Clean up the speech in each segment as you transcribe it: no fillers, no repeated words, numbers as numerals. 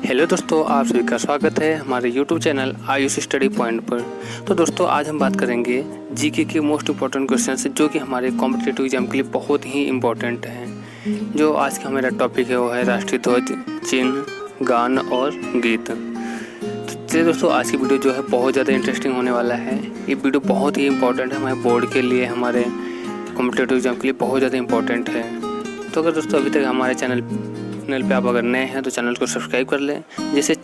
Hello दोस्तों, आप सभी का स्वागत है हमारे YouTube channel Ayush study point पर। तो दोस्तों, आज हम बात करेंगे जीके के मोस्ट इम्पॉर्टेंट क्वेश्चंस जो कि हमारे कॉम्पिटिटिव एग्जाम के लिए बहुत ही इम्पोर्टेंट हैं। जो आज का मेरा टॉपिक है वो है राष्ट्रीय ध्वज, चिन्ह, गान और गीत। तो चलिए दोस्तों, आज की वीडियो जो है बहुत ज़्यादा इंटरेस्टिंग होने वाला है। ये वीडियो बहुत ही इंपॉर्टेंट है हमारे बोर्ड के लिए, हमारे कॉम्पिटिटिव एग्जाम के लिए बहुत ज़्यादा इंपॉर्टेंट है। तो अगर दोस्तों अभी तक हमारे चैनल पे आप अगर नए हैं तो चैनल को सब्सक्राइब कर लें, जिससे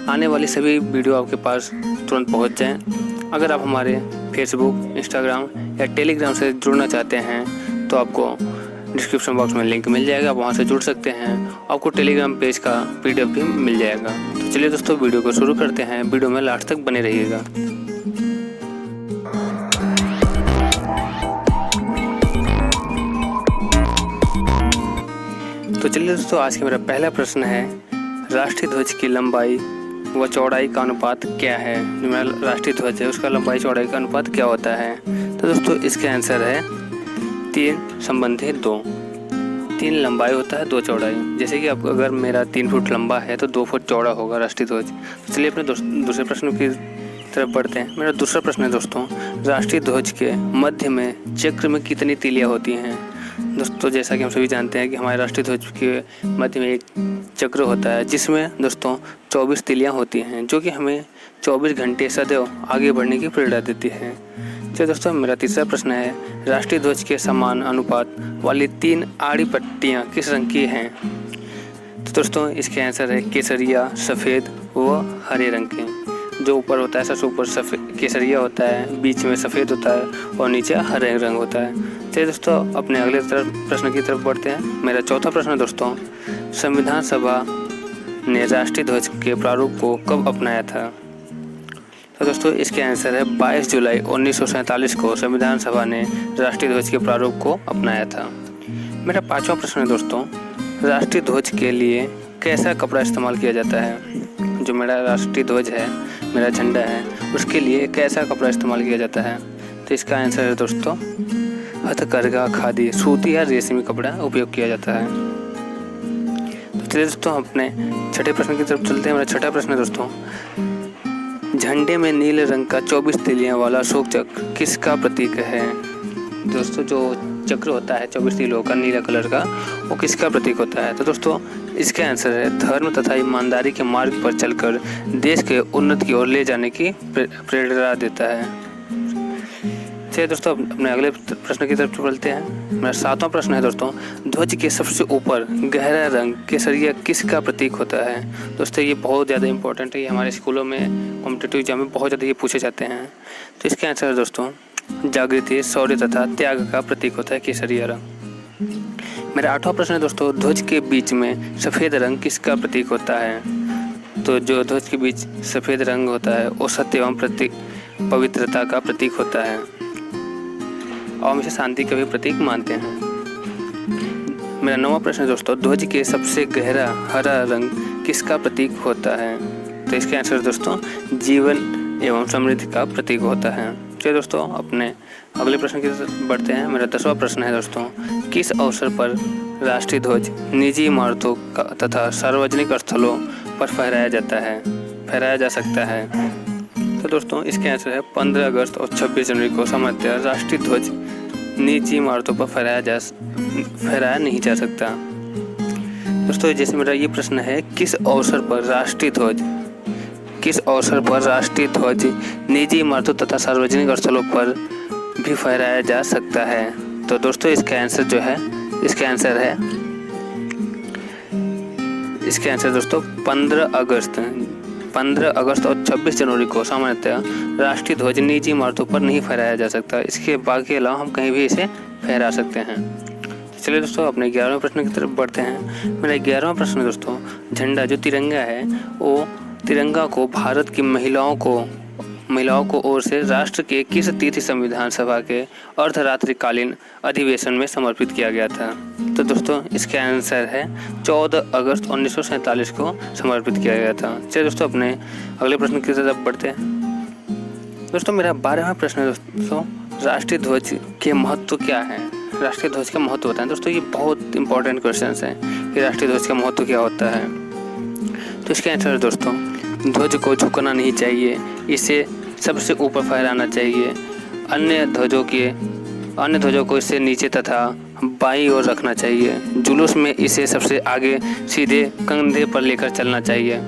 आने वाली सभी वीडियो आपके पास तुरंत पहुंच जाएं। अगर आप हमारे फेसबुक, इंस्टाग्राम या टेलीग्राम से जुड़ना चाहते हैं तो आपको डिस्क्रिप्शन बॉक्स में लिंक मिल जाएगा, वहां से जुड़ सकते हैं। आपको टेलीग्राम पेज का PDF भी मिल जाएगा। तो चलिए दोस्तों, वीडियो को शुरू करते हैं। वीडियो में लास्ट तक बने रहिएगा। तो चलिए दोस्तों, आज का मेरा पहला प्रश्न है, राष्ट्रीय ध्वज की लंबाई व चौड़ाई का अनुपात क्या है। जो मेरा राष्ट्रीय ध्वज है उसका लंबाई चौड़ाई का अनुपात क्या होता है। तो दोस्तों, इसका आंसर है 3/2। 3 लंबाई होता है, 2 चौड़ाई। जैसे कि आपको अगर मेरा 3 फुट लंबा है तो 2 फुट चौड़ा होगा राष्ट्रीय ध्वज। तो चलिए अपने दूसरे प्रश्न की तरफ बढ़ते हैं। मेरा दूसरा प्रश्न है दोस्तों, राष्ट्रीय ध्वज के मध्य में चक्र में कितनी तीलियां होती हैं। दोस्तों, जैसा कि हम सभी जानते हैं कि हमारे राष्ट्रीय ध्वज के मध्य में एक चक्र होता है, जिसमें दोस्तों 24 तीलियां होती हैं, जो कि हमें 24 घंटे सदैव आगे बढ़ने की प्रेरणा देती है। तो दोस्तों, मेरा तीसरा प्रश्न है, राष्ट्रीय ध्वज के समान अनुपात वाली 3 आड़ी पट्टियां किस रंग की हैं। तो दोस्तों, इसके आंसर है केसरिया, सफ़ेद व हरे रंग के। जो ऊपर होता है सबसे ऊपर सफ़ेद केसरिया होता है, बीच में सफ़ेद होता है और नीचे हरे रंग होता है। चलिए दोस्तों, अपने अगले प्रश्न की तरफ बढ़ते हैं। मेरा चौथा प्रश्न है दोस्तों, संविधान सभा ने राष्ट्रीय ध्वज के प्रारूप को कब अपनाया था। तो दोस्तों, इसके आंसर है 22 जुलाई 1947 को संविधान सभा ने राष्ट्रीय ध्वज के प्रारूप को अपनाया था। मेरा पाँचवा प्रश्न है दोस्तों, राष्ट्रीय ध्वज के लिए कैसा कपड़ा इस्तेमाल किया जाता है। जो मेरा राष्ट्रीय ध्वज है, मेरा झंडा है, उसके लिए कैसा कपड़ा इस्तेमाल किया जाता है। तो इसका आंसर है दोस्तों हथकरघा, खादी, सूती या रेशमी कपड़ा उपयोग किया जाता है। तो चलिए दोस्तों, अपने छठे प्रश्न की तरफ चलते हैं। मेरा छठा प्रश्न है दोस्तों, झंडे में नीले रंग का 24 तीलियां वाला अशोक चक्र किसका प्रतीक है। दोस्तों, जो चक्र होता है 24 तीलों का नीला कलर का, वो किसका प्रतीक होता है। तो दोस्तों, इसका आंसर है धर्म तथा ईमानदारी के मार्ग पर चलकर देश के उन्नति की ओर ले जाने की प्रेरणा देता है। चलिए दोस्तों, अपने अगले प्रश्न की तरफ चलते हैं। मेरा सातवां प्रश्न है दोस्तों, ध्वज के सबसे ऊपर गहरा रंग केसरिया किसका प्रतीक होता है। दोस्तों, ये बहुत ज़्यादा इंपॉर्टेंट है। ये हमारे स्कूलों में कॉम्पिटिटिव एग्जाम में बहुत ज़्यादा ये पूछे जाते हैं। तो इसका आंसर है दोस्तों जागृति, शौर्य तथा त्याग का प्रतीक होता है केसरिया रंग। मेरा आठवां प्रश्न है दोस्तों, ध्वज के बीच में सफ़ेद रंग किसका प्रतीक होता है। तो जो ध्वज के बीच सफ़ेद रंग होता है वो सत्य एवं पवित्रता का प्रतीक होता है और हम इसे शांति का भी प्रतीक मानते हैं। मेरा 9वां प्रश्न है दोस्तों, ध्वज के सबसे गहरा हरा रंग किसका प्रतीक होता है। तो इसके आंसर दोस्तों जीवन एवं समृद्धि का प्रतीक होता है। चलिए दोस्तों, अपने अगले प्रश्न की तरफ बढ़ते हैं। मेरा 10वां प्रश्न है दोस्तों, किस अवसर पर राष्ट्रीय ध्वज निजी इमारतों तथा सार्वजनिक स्थलों पर फहराया जा सकता है। तो दोस्तों, इसके आंसर है 15 अगस्त और 26 जनवरी को सामान्यतः राष्ट्रीय ध्वज निजी इमारतों पर फहराया नहीं जा सकता। दोस्तों, जैसे मेरा ये प्रश्न है, किस अवसर पर राष्ट्रीय ध्वज निजी इमारतों तथा सार्वजनिक स्थलों पर भी फहराया जा सकता है। तो दोस्तों, इसका आंसर दोस्तों 15 अगस्त और 26 जनवरी को सामान्यतः राष्ट्रीय ध्वज निजी इमारतों पर नहीं फहराया जा सकता। इसके बाकी अलावा हम कहीं भी इसे फहरा सकते हैं। चलिए दोस्तों, अपने 11वें प्रश्न की तरफ बढ़ते हैं। मेरा 11वां प्रश्न दोस्तों, झंडा जो तिरंगा है, वो तिरंगा को भारत की महिलाओं को ओर से राष्ट्र के किस तिथि संविधान सभा के अर्धरात्रिकालीन अधिवेशन में समर्पित किया गया था। तो दोस्तों, इसका आंसर है 14 अगस्त 1947 को समर्पित किया गया था। चलिए दोस्तों, अपने अगले प्रश्न की तरफ बढ़ते हैं। दोस्तों, मेरा 12वां प्रश्न है दोस्तों, राष्ट्रीय ध्वज के महत्व क्या है। राष्ट्रीय ध्वज का महत्व होता है दोस्तों, ये बहुत इंपॉर्टेंट क्वेश्चन है कि राष्ट्रीय ध्वज का महत्व क्या होता है। तो इसका आंसर है दोस्तों, ध्वज को झुकना नहीं चाहिए, इसे सबसे ऊपर फहराना चाहिए। अन्य ध्वजों को इससे नीचे तथा बाईं ओर रखना चाहिए। जुलूस में इसे सबसे आगे सीधे कंधे पर लेकर चलना चाहिए।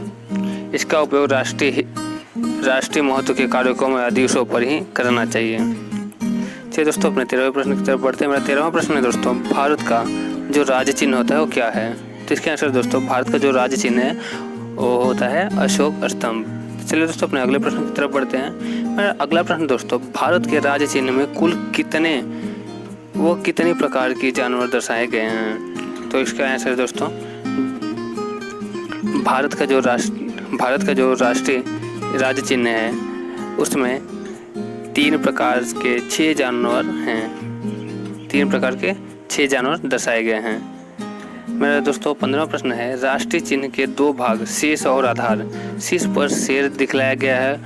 इसका उपयोग राष्ट्रीय महत्व के कार्यक्रमों या दिवसों पर ही करना चाहिए। चलिए दोस्तों, अपने 13वें प्रश्न की तरफ बढ़ते हैं। मेरा 13वां प्रश्न है दोस्तों, भारत का जो राज्य चिन्ह होता है वो क्या है? तो इसके आंसर दोस्तों, भारत का जो राज्य चिन्ह है वो होता है अशोक स्तंभ। चलिए दोस्तों, अपने अगले प्रश्न की तरफ बढ़ते हैं। मेरा अगला प्रश्न दोस्तों, भारत के राज्य चिन्ह में कुल कितनी प्रकार के जानवर दर्शाए गए हैं? तो इसका आंसर दोस्तों, भारत का जो राष्ट्रीय राज्य चिन्ह है उसमें 3 प्रकार के 6 जानवर हैं। 3 प्रकार के 6 जानवर दर्शाए गए हैं। मेरा दोस्तों 15वां प्रश्न है, राष्ट्रीय चिन्ह के 2 भाग शीर्ष और आधार। शीर्ष पर शेर दिखलाया गया है,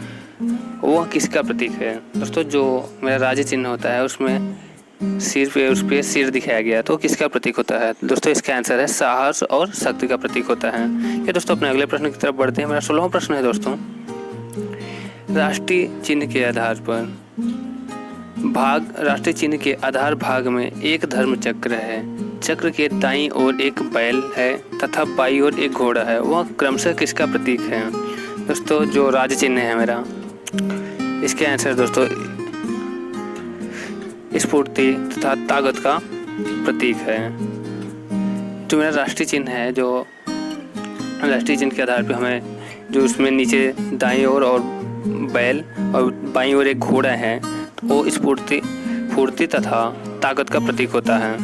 वह किसका प्रतीक है? दोस्तों, जो मेरा राज्य चिन्ह होता है उसमें उस पे सिर दिखाया गया है, तो किसका प्रतीक होता है? दोस्तों, इसका आंसर है साहस और शक्ति का प्रतीक होता है। ये दोस्तों, अपने अगले प्रश्न की तरफ बढ़ते हैं। मेरा 16वां प्रश्न है दोस्तों, राष्ट्रीय चिन्ह के आधार भाग में एक धर्म चक्र है। चक्र के दाईं ओर एक बैल है तथा बाईं ओर एक घोड़ा है, वह क्रमशः किसका प्रतीक है? दोस्तों, जो राज्य चिन्ह है मेरा, इसके आंसर दोस्तों स्फूर्ति तथा ताकत का प्रतीक है। जो मेरा राष्ट्रीय चिन्ह है, जो राष्ट्रीय चिन्ह के आधार पे हमें जो उसमें नीचे दाईं ओर और बैल और बाईं ओर एक घोड़ा है, तो वो स्फूर्ति तथा ताकत का प्रतीक होता है।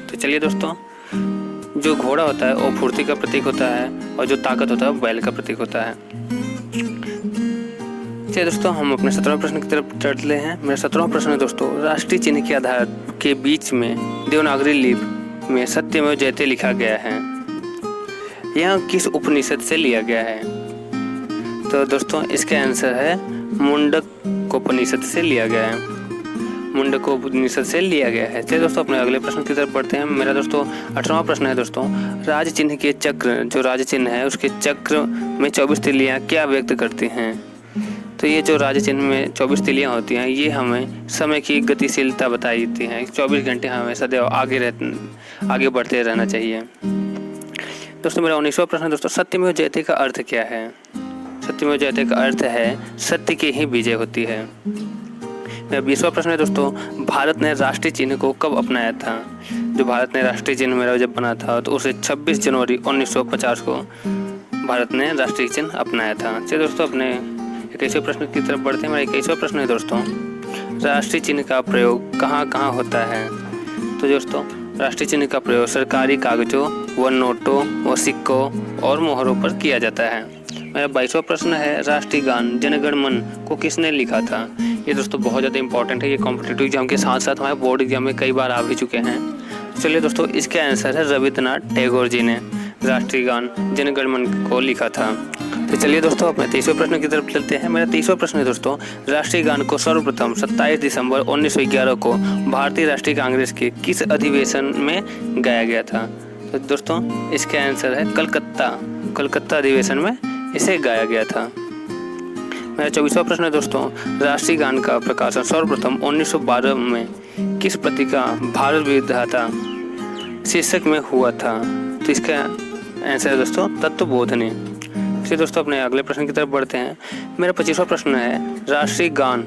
तो चलिए दोस्तों, जो घोड़ा होता है वो फुर्ती का प्रतीक होता है और जो ताकत होता है वो बैल का प्रतीक होता है। चलिए दोस्तों, हम अपने 17वें प्रश्न की तरफ चलते हैं। मेरा 17वां प्रश्न है दोस्तों, राष्ट्रीय चिन्ह के आधार के बीच में देवनागरी लिपि में सत्यमेव जयते लिखा गया है, यह किस उपनिषद से लिया गया है? तो दोस्तों, इसका आंसर है मुंडकोपनिषद से लिया गया है। मुंडकोपनिषद से लिया गया है। चलिए दोस्तों, अपने अगले प्रश्न की तरफ बढ़ते हैं। मेरा दोस्तों 18वां प्रश्न है दोस्तों, राज्य चिन्ह के चक्र, जो राज्य चिन्ह है उसके चक्र में 24 तिलियां क्या व्यक्त करती हैं? तो ये जो राज्य चिन्ह में 24 तिलियां होती हैं, ये हमें समय की गतिशीलता बताई देती हैं। 24 घंटे हमें सदैव आगे बढ़ते रहना चाहिए। दोस्तों, मेरा 19वां प्रश्न है दोस्तों, सत्यमेव जयते का अर्थ क्या है? सत्यमेव जयते का अर्थ है सत्य की ही विजय होती है। मेरा 20वां प्रश्न है दोस्तों, भारत ने राष्ट्रीय चिन्ह को कब अपनाया था? जो भारत ने राष्ट्रीय चिन्ह मेरा जब बना था तो उसे 26 जनवरी 1950 को भारत ने राष्ट्रीय चिन्ह अपनाया था। चलिए दोस्तों, अपने 21वें प्रश्न की तरफ बढ़ते हैं। मेरा 21वां प्रश्न है दोस्तों, राष्ट्रीय चिन्ह का प्रयोग कहाँ कहाँ होता है? तो दोस्तों, राष्ट्रीय चिन्ह का प्रयोग सरकारी कागजों व नोटों व सिक्कों और मोहरों पर किया जाता है। मेरा 22वां प्रश्न है, राष्ट्रीय गान जन गण मन को किसने लिखा था? ये दोस्तों बहुत ज़्यादा इंपॉर्टेंट है। ये कॉम्पिटिटिव एग्जाम के साथ साथ हमारे बोर्ड एग्जाम में कई बार आ भी चुके हैं। चलिए दोस्तों, इसका आंसर है रविन्द्रनाथ टैगोर जी ने राष्ट्रीय गान जन गण मन को लिखा था। तो चलिए दोस्तों, अपने 23वें प्रश्न की तरफ चलते हैं। मेरा 23वां प्रश्न है दोस्तों, राष्ट्रीय गान को सर्वप्रथम 27 दिसंबर 1911 को भारतीय राष्ट्रीय कांग्रेस के किस अधिवेशन में गाया गया था? तो दोस्तों, इसका आंसर है कलकत्ता अधिवेशन में इसे गाया गया था। मेरा 24वां प्रश्न है दोस्तों, राष्ट्रीय गान का प्रकाशन सर्वप्रथम 1912 में किस पत्रिका भारत विधाता शीर्षक में हुआ था? तो इसका आंसर है दोस्तों तत्वबोधिनी। इसलिए दोस्तों, अपने अगले प्रश्न की तरफ बढ़ते हैं। मेरा 25वां प्रश्न है, राष्ट्रीय गान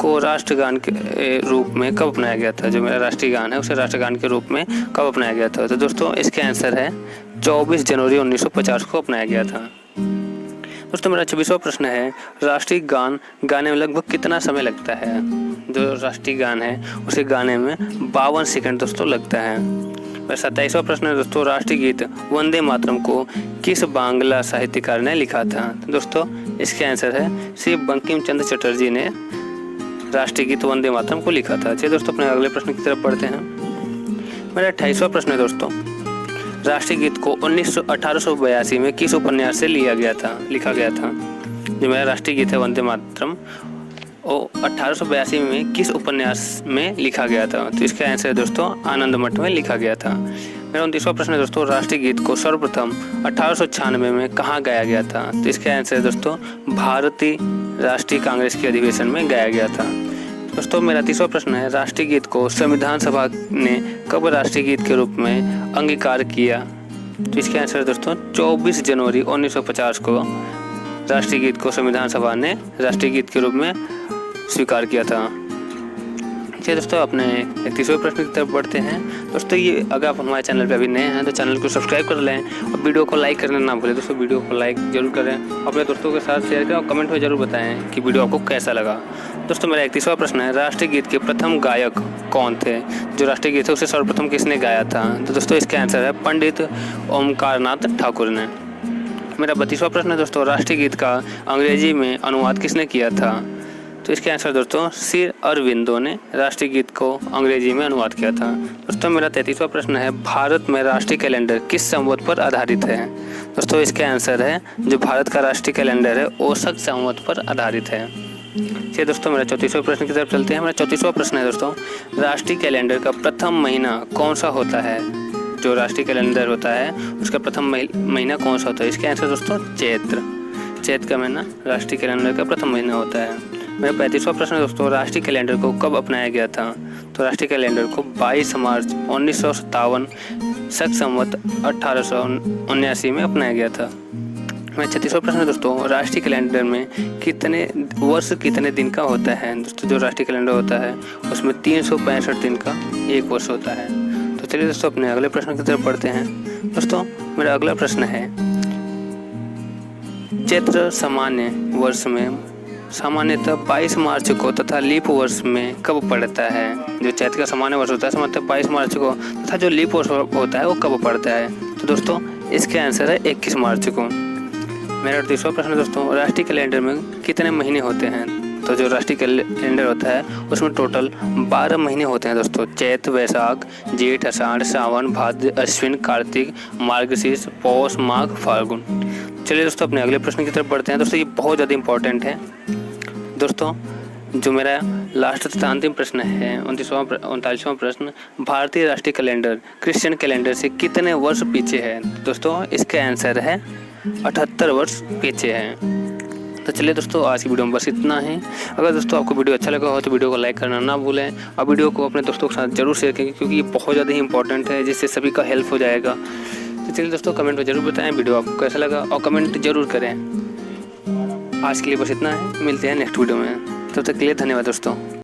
को राष्ट्रगान के रूप में कब अपनाया गया था? जो मेरा राष्ट्रीय गान है उसे राष्ट्रगान के रूप में कब अपनाया गया था? तो दोस्तों, इसका आंसर है 24 जनवरी 1950 को अपनाया गया था। दोस्तों, मेरा 26वां प्रश्न है, राष्ट्रीय गान गाने में लगभग कितना समय लगता है? जो राष्ट्रीय गान है उसे गाने में 52 सेकंड दोस्तों लगता है। मेरा 27वां प्रश्न है दोस्तों, राष्ट्रीय गीत वंदे मातरम को किस बांग्ला साहित्यकार ने लिखा था? दोस्तों, इसका आंसर है श्री बंकिम चंद्र चटर्जी ने राष्ट्रीय गीत वंदे मातरम को लिखा था। चलिए दोस्तों, अपने अगले प्रश्न की तरफ बढ़ते हैं। मेरा 28वां प्रश्न है दोस्तों, राष्ट्रीय गीत को 1882 में किस उपन्यास से लिखा गया था? जो मेरा राष्ट्रीय गीत है वंदे मातरम, वो 1882 में किस उपन्यास में लिखा गया था? तो इसका आंसर है दोस्तों आनंद मठ में लिखा गया था। मेरा 29वां प्रश्न है दोस्तों, राष्ट्रीय गीत को सर्वप्रथम 1896 में कहाँ गाया गया था? तो इसका आंसर है दोस्तों, भारतीय राष्ट्रीय कांग्रेस के अधिवेशन में गाया गया था। दोस्तों मेरा 30वां प्रश्न है, राष्ट्रीय गीत को संविधान सभा ने कब राष्ट्रीय गीत के रूप में अंगीकार किया? तो इसका आंसर है दोस्तों, 24 जनवरी 1950 को राष्ट्रीय गीत को संविधान सभा ने राष्ट्रीय गीत के रूप में स्वीकार किया था। चलिए दोस्तों अपने 31वें प्रश्न की तरफ बढ़ते हैं। दोस्तों ये अगर आप हमारे चैनल पे अभी नए हैं तो चैनल को सब्सक्राइब कर लें और वीडियो को लाइक करना ना भूलें। दोस्तों वीडियो को लाइक जरूर करें, अपने दोस्तों के साथ शेयर करें और कमेंट में जरूर बताएं कि वीडियो आपको कैसा लगा। दोस्तों मेरा 31वां प्रश्न है, राष्ट्रीय गीत के प्रथम गायक कौन थे? जो राष्ट्रीय गीत है उसे सर्वप्रथम किसने गाया था? तो दोस्तों इसका आंसर है पंडित ओमकारनाथ ठाकुर ने। मेरा 32वां प्रश्न है दोस्तों, राष्ट्रीय गीत का अंग्रेजी में अनुवाद किसने किया था? तो इसके आंसर दोस्तों, श्री अरविंदो ने राष्ट्रीय गीत को अंग्रेजी में अनुवाद किया था। दोस्तों मेरा 33वां प्रश्न है, भारत में राष्ट्रीय कैलेंडर किस संवत पर आधारित है? दोस्तों इसके आंसर है, जो भारत का राष्ट्रीय कैलेंडर है ओशक संवत पर आधारित है। चलिए दोस्तों मेरा 34वें प्रश्न की तरफ चलते हैं। मेरा 34वां प्रश्न है दोस्तों, राष्ट्रीय कैलेंडर का प्रथम महीना कौन सा होता है? जो राष्ट्रीय कैलेंडर होता है उसका प्रथम महीना कौन सा होता है? इसके आंसर दोस्तों, चैत्र का महीना राष्ट्रीय कैलेंडर का प्रथम महीना होता है। मेरा 35वां प्रश्न है दोस्तों, राष्ट्रीय कैलेंडर को कब अपनाया गया था? तो राष्ट्रीय कैलेंडर को 22 मार्च 1957 शक संवत 1879 में अपनाया गया था। मेरा 36वां प्रश्न है दोस्तों, राष्ट्रीय कैलेंडर में कितने दिन का होता है? दोस्तों जो राष्ट्रीय कैलेंडर होता है उसमें 365 दिन का एक वर्ष होता है। तो चलिए दोस्तों अपने अगले प्रश्न की तरफ बढ़ते हैं। दोस्तों मेरा अगला प्रश्न है, चैत्र सामान्य वर्ष में सामान्यतः 22 मार्च को तथा लीप वर्ष में कब पड़ता है? जो चैत्र का सामान्य वर्ष होता है सामान्यतः 22 मार्च को तथा जो लीप वर्ष होता है वो कब पड़ता है? तो दोस्तों इसके आंसर है 21 मार्च को। मेरा 38वां प्रश्न है दोस्तों, राष्ट्रीय कैलेंडर में कितने महीने होते हैं? तो जो राष्ट्रीय कैलेंडर होता है उसमें टोटल 12 महीने होते हैं दोस्तों। चैत, वैशाख, जेठ, आषाढ़, सावन, भाद्र, अश्विन, कार्तिक, मार्गशीर्ष, पौष, माघ, फाल्गुन। चलिए दोस्तों अपने अगले प्रश्न की तरफ बढ़ते हैं। दोस्तों ये बहुत ज़्यादा इंपॉर्टेंट है। दोस्तों जो मेरा लास्ट तथा अंतिम प्रश्न है 39वां प्रश्न, भारतीय राष्ट्रीय कैलेंडर क्रिश्चियन कैलेंडर से कितने वर्ष पीछे है? दोस्तों इसका आंसर है 78 वर्ष पीछे है। तो चलिए दोस्तों आज की वीडियो में बस इतना ही। अगर दोस्तों आपको वीडियो अच्छा लगा हो तो वीडियो को लाइक करना ना भूलें और वीडियो को अपने दोस्तों के साथ जरूर शेयर करें, क्योंकि ये बहुत ज़्यादा ही इंपॉर्टेंट है, जिससे सभी का हेल्प हो जाएगा। तो चलिए दोस्तों कमेंट में ज़रूर बताएं वीडियो आपको कैसा लगा और कमेंट जरूर करें। आज के लिए बस इतना है, मिलते हैं नेक्स्ट वीडियो में। तब तक के लिए धन्यवाद दोस्तों।